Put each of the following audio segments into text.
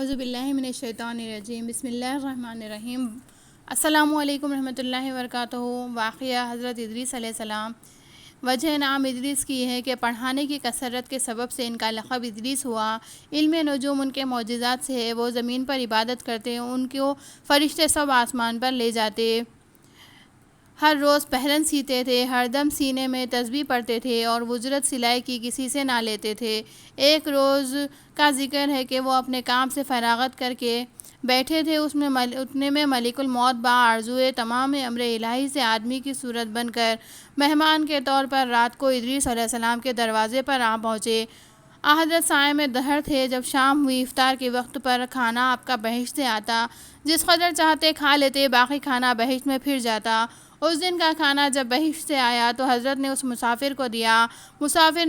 اعوذ باللہ من الشیطان الرجیم، بسم اللہ الرحمن الرحیم۔ السلام علیکم رحمۃ اللہ وبرکاتہ۔ واقعہ حضرت ادریس علیہ السلام۔ وجہ نام ادریس کی ہے کہ پڑھانے کی کثرت کے سبب سے ان کا لقب ادریس ہوا۔ علم نجوم ان کے معجزات سے ہے، وہ زمین پر عبادت کرتے، ان کو فرشتے سب آسمان پر لے جاتے، ہر روز پہلن سیتے تھے، ہر دم سینے میں تسبیح پڑھتے تھے اور اجرت سلائی کی کسی سے نہ لیتے تھے۔ ایک روز کا ذکر ہے کہ وہ اپنے کام سے فراغت کر کے بیٹھے تھے، اتنے میں ملک الموت بآرزوئے تمام امر الہی سے آدمی کی صورت بن کر مہمان کے طور پر رات کو ادریس علیہ السلام کے دروازے پر آ پہنچے۔ حضرت صائم دہر تھے، جب شام ہوئی افطار کے وقت پر کھانا آپ کا بہشت سے آتا، جس قدر چاہتے کھا لیتے، باقی کھانا بہشت میں پھر جاتا۔ اس دن کا کھانا جب بہشت سے آیا تو حضرت نے اس مسافر کو دیا۔ مسافر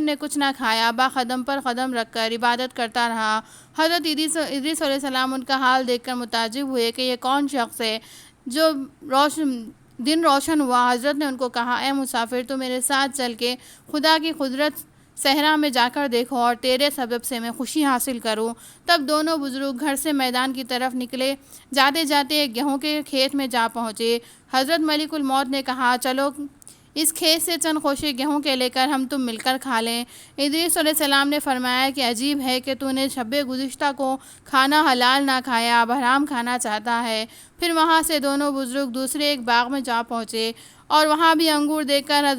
نے کچھ نہ کھایا، قدم پر قدم رکھ کر عبادت کرتا رہا۔ حضرت ادریس علیہ السلام ان کا حال دیکھ کر متعجب ہوئے کہ یہ کون شخص ہے جو دن روشن ہوا۔ حضرت نے ان کو کہا، اے مسافر، تو میرے ساتھ چل کے خدا کی قدرت صحرا میں جا کر دیکھو اور تیرے سبب سے میں خوشی حاصل کروں۔ تب دونوں بزرگ گھر سے میدان کی طرف نکلے، جاتے جاتے ایک گیہوں کے کھیت میں جا پہنچے۔ حضرت ملک الموت نے کہا، چلو اس کھیت سے چند خوشے گیہوں کے لے کر ہم تم مل کر کھا لیں۔ ادریس علیہ السلام نے فرمایا کہ عجیب ہے کہ تو نے شب گزشتہ کو کھانا حلال نہ کھایا، اب حرام کھانا چاہتا ہے۔ پھر وہاں سے دونوں بزرگ دوسرے ایک باغ میں جا پہنچے اور وہاں بھی انگور دیکھ کر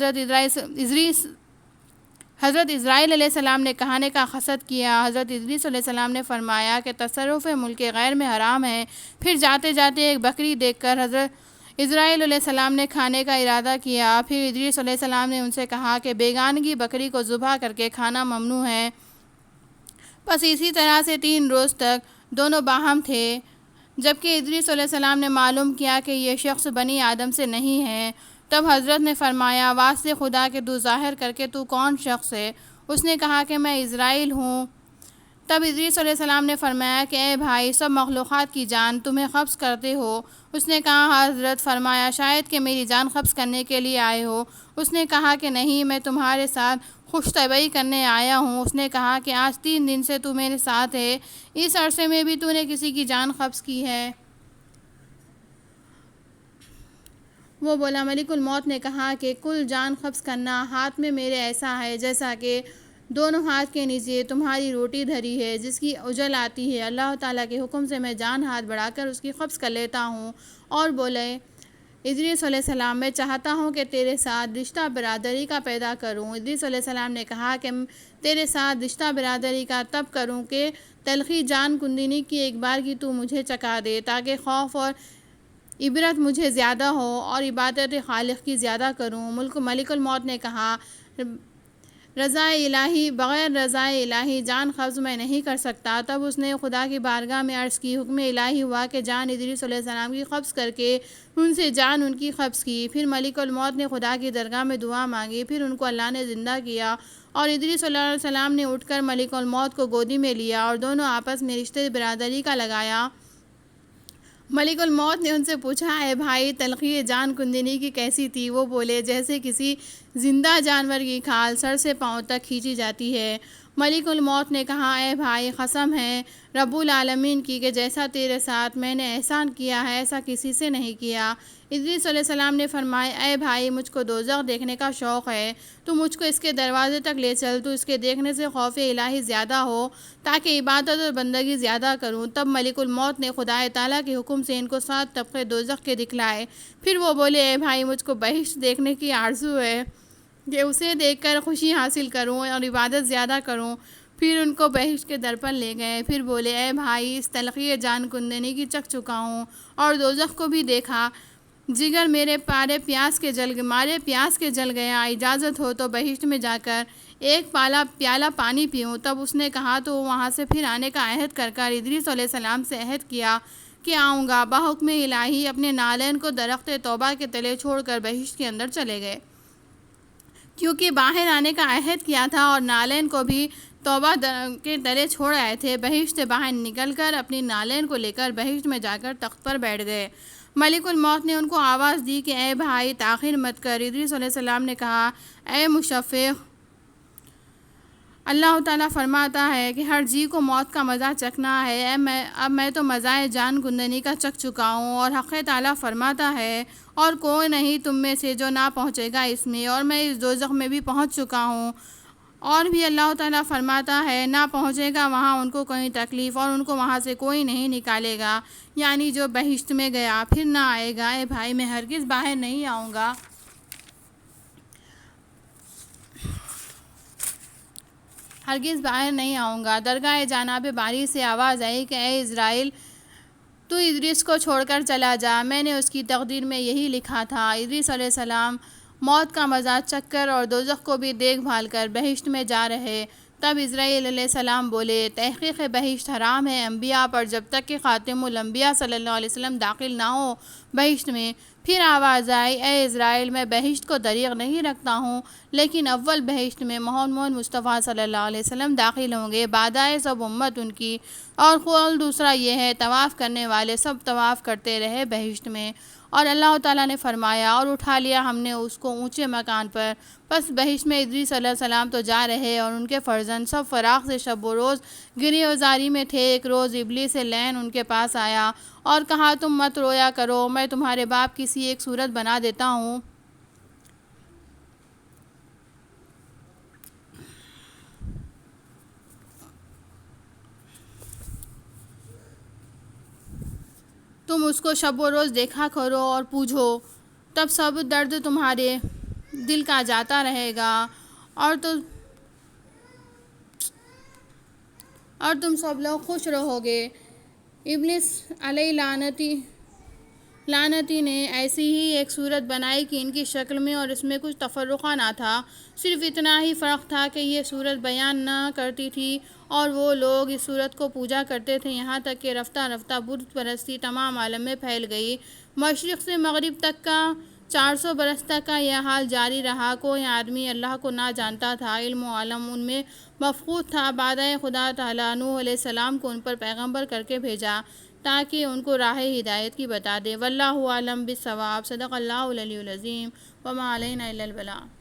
حضرت اسرائیل علیہ السلام نے کھانے کا قصد کیا۔ حضرت ادریس علیہ السلام نے فرمایا کہ تصرف ملک غیر میں حرام ہے۔ پھر جاتے جاتے ایک بکری دیکھ کر حضرت اسرائیل علیہ السلام نے کھانے کا ارادہ کیا۔ پھر ادریس علیہ السلام نے ان سے کہا کہ بیگانگی بکری کو ذبح کر کے کھانا ممنوع ہے۔ بس اسی طرح سے 3 روز تک دونوں باہم تھے، جبکہ ادریس علیہ السلام نے معلوم کیا کہ یہ شخص بنی آدم سے نہیں ہے۔ تب حضرت نے فرمایا، واسطے خدا کے تو ظاہر کر کے تو کون شخص ہے؟ اس نے کہا کہ میں اسرائیل ہوں۔ تب ادریس علیہ السلام نے فرمایا کہ اے بھائی، سب مخلوقات کی جان تمہیں قبض کرتے ہو؟ اس نے کہا، حضرت۔ فرمایا، شاید کہ میری جان قبض کرنے کے لیے آئے ہو؟ اس نے کہا کہ نہیں، میں تمہارے ساتھ خوش طبعی کرنے آیا ہوں۔ اس نے کہا کہ آج 3 دن سے تو میرے ساتھ ہے، اس عرصے میں بھی تو نے کسی کی جان قبض کی ہے؟ وہ بولا، ملک الموت نے کہا کہ کل جان قبض کرنا ہاتھ میں میرے ایسا ہے جیسا کہ دونوں ہاتھ کے نیچے تمہاری روٹی دھری ہے، جس کی اجل آتی ہے، اللہ تعالیٰ کے حکم سے میں جان ہاتھ بڑھا کر اس کی قبض کر لیتا ہوں۔ اور بولے ادریس علیہ السلام، میں چاہتا ہوں کہ تیرے ساتھ رشتہ برادری کا پیدا کروں۔ ادریس علیہ السلام نے کہا کہ تیرے ساتھ رشتہ برادری کا تب کروں کہ تلخی جان کندنی کی ایک بار کی تو مجھے چکھا دے، تاکہ خوف اور عبرت مجھے زیادہ ہو اور عبادت خالق کی زیادہ کروں۔ ملک الموت نے کہا، بغیر رضا الہی جان قبض میں نہیں کر سکتا۔ تب اس نے خدا کی بارگاہ میں عرض کی، حکم الہی ہوا کہ جان ادریس علیہ السلام کی قبض کر کے ان سے جان ان کی قبض کی۔ پھر ملک الموت نے خدا کی درگاہ میں دعا مانگی، پھر ان کو اللہ نے زندہ کیا اور ادریس علیہ السلام نے اٹھ کر ملک الموت کو گودی میں لیا اور دونوں آپس میں رشتے برادری کا لگایا۔ ملک الموت نے ان سے پوچھا، اے بھائی، تلخی جان کندنی کی کیسی تھی؟ وہ بولے، جیسے کسی زندہ جانور کی کھال سر سے پاؤں تک کھینچی جاتی ہے۔ ملک الموت نے کہا، اے بھائی، قسم ہے رب العالمین کی کہ جیسا تیرے ساتھ میں نے احسان کیا ہے، ایسا کسی سے نہیں کیا۔ ادریس علیہ السلام نے فرمایا، اے بھائی، مجھ کو دوزخ دیکھنے کا شوق ہے، تو مجھ کو اس کے دروازے تک لے چل، تو اس کے دیکھنے سے خوف الہی زیادہ ہو، تاکہ عبادت اور بندگی زیادہ کروں۔ تب ملک الموت نے خدا تعالیٰ کے حکم سے ان کو 7 طبقے دوزخ کے دکھلائے۔ پھر وہ بولے، اے بھائی، مجھ کو بہشت دیکھنے کی آرزو ہے کہ اسے دیکھ کر خوشی حاصل کروں اور عبادت زیادہ کروں۔ پھر ان کو بہشت کے در پر لے گئے۔ پھر بولے، اے بھائی، اس تلخی جان کندنی کی چکھ چکا ہوں اور دوزخ کو بھی دیکھا، جگر میرے پیاس کے جل گیا، اجازت ہو تو بہشت میں جا کر ایک پیالہ پانی پیوں۔ تب اس نے کہا تو وہاں سے پھر آنے کا عہد کر ادریس علیہ السلام سے عہد کیا کہ آؤں گا۔ بحکم الہی اپنے نالین کو درخت توبہ کے تلے چھوڑ کر بہشت کے اندر چلے گئے، کیونکہ باہر آنے کا عہد کیا تھا اور نالین کو بھی توبہ کے تلے چھوڑ آئے تھے۔ بہشت سے باہر نکل کر اپنی نالین کو لے کر بہشت میں جا کر تخت پر بیٹھ گئے۔ ملک الموت نے ان کو آواز دی کہ اے بھائی، تاخیر مت کر۔ ادریس علیہ السلام نے کہا، اے مشفق، اللہ تعالیٰ فرماتا ہے کہ ہر جی کو موت کا مزہ چکھنا ہے، اب میں تو مزہ جان گندنی کا چکھ چکا ہوں۔ اور حق تعالیٰ فرماتا ہے اور کوئی نہیں تم میں سے جو نہ پہنچے گا اس میں، اور میں اس دوزخ میں بھی پہنچ چکا ہوں۔ اور بھی اللہ تعالیٰ فرماتا ہے نہ پہنچے گا وہاں ان کو کوئی تکلیف، اور ان کو وہاں سے کوئی نہیں نکالے گا، یعنی جو بہشت میں گیا پھر نہ آئے گا۔ اے بھائی میں ہرگز باہر نہیں آؤں گا، ہرگز باہر نہیں آؤں گا۔ درگاہ جناب باری سے آواز آئی کہ اے اسرائیل، تو ادریس کو چھوڑ کر چلا جا، میں نے اس کی تقدیر میں یہی لکھا تھا۔ ادریس علیہ السلام موت کا مزہ چکھ کر اور دوزخ کو بھی دیکھ بھال کر بہشت میں جا رہے۔ تب اسرائیل علیہ السلام بولے، تحقیق بہشت حرام ہے انبیاء پر جب تک کہ خاتم الانبیاء صلی اللہ علیہ وسلم داخل نہ ہو بہشت میں۔ پھر آواز آئی، اے اسرائیل، میں بہشت کو دریغ نہیں رکھتا ہوں، لیکن اول بہشت میں محمد مصطفیٰ صلی اللہ علیہ وسلم داخل ہوں گے، بعدائے سب امت ان کی۔ اور قول دوسرا یہ ہے، طواف کرنے والے سب طواف کرتے رہے بہشت میں۔ اور اللہ تعالیٰ نے فرمایا، اور اٹھا لیا ہم نے اس کو اونچے مکان پر۔ پس بہشت میں ادریس علیہ السلام تو جا رہے، اور ان کے فرزند سب فراق سے شب و روز گری و زاری میں تھے۔ ایک روز ابلیس لعین ان کے پاس آیا اور کہا، تم مت رویا کرو، میں تمہارے باپ کی سی ایک صورت بنا دیتا ہوں۔ تم اس کو شب و روز دیکھا کرو اور پوجو، تب سب درد تمہارے دل کا جاتا رہے گا، اور تم سب لوگ خوش رہو گے۔ ابلیس علیہ لعنتی نے ایسی ہی ایک صورت بنائی کہ ان کی شکل میں اور اس میں کچھ تفرقہ نہ تھا، صرف اتنا ہی فرق تھا کہ یہ صورت بیان نہ کرتی تھی، اور وہ لوگ اس صورت کو پوجا کرتے تھے، یہاں تک کہ رفتہ رفتہ بت پرستی تمام عالم میں پھیل گئی۔ مشرق سے مغرب تک کا 400 برس تک کا یہ حال جاری رہا۔ کوئی آدمی اللہ کو نہ جانتا تھا، علم و علم ان میں مفقود تھا۔ بعد خدا تعالیٰ نوح علیہ السلام کو ان پر پیغمبر کر کے بھیجا تاکہ ان کو راہ ہدایت کی بتا دے۔ واللہ اعلم بالصواب۔ صدق اللہ العلی العظیم۔ وما علینا الا البلاغ۔